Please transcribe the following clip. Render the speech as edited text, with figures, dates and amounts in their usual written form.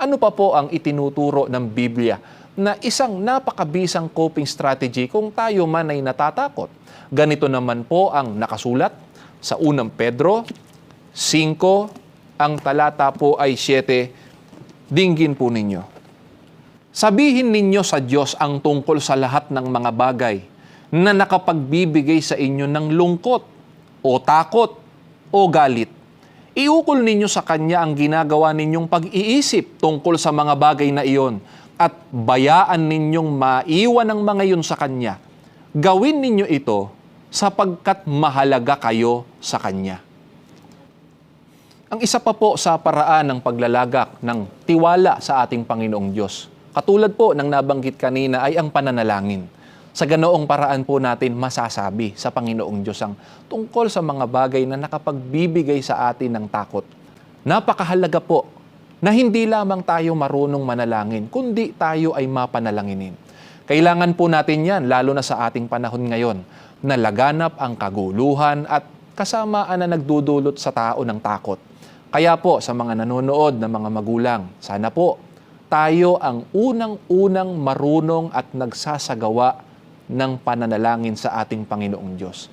Ano pa po ang itinuturo ng Biblia na isang napakabisang coping strategy kung tayo man ay natatakot? Ganito naman po ang nakasulat sa 1 Pedro 5, ang talata po ay 7. Dinggin po ninyo. Sabihin ninyo sa Diyos ang tungkol sa lahat ng mga bagay na nakapagbibigay sa inyo ng lungkot o takot o galit. Iukol ninyo sa Kanya ang ginagawa ninyong pag-iisip tungkol sa mga bagay na iyon at bayaan ninyong maiwan ang mga iyon sa Kanya. Gawin ninyo ito sapagkat mahalaga kayo sa Kanya. Ang isa pa po sa paraan ng paglalagak ng tiwala sa ating Panginoong Diyos, katulad po ng nabanggit kanina, ay ang pananalangin. Sa ganoong paraan po natin masasabi sa Panginoong Diyos ang tungkol sa mga bagay na nakapagbibigay sa atin ng takot. Napakahalaga po na hindi lamang tayo marunong manalangin, kundi tayo ay mapanalanginin. Kailangan po natin yan, lalo na sa ating panahon ngayon, na laganap ang kaguluhan at kasamaan na nagdudulot sa tao ng takot. Kaya po sa mga nanonood na mga magulang, sana po tayo ang unang-unang marunong at nagsasagawa ng pananalangin sa ating Panginoong Diyos.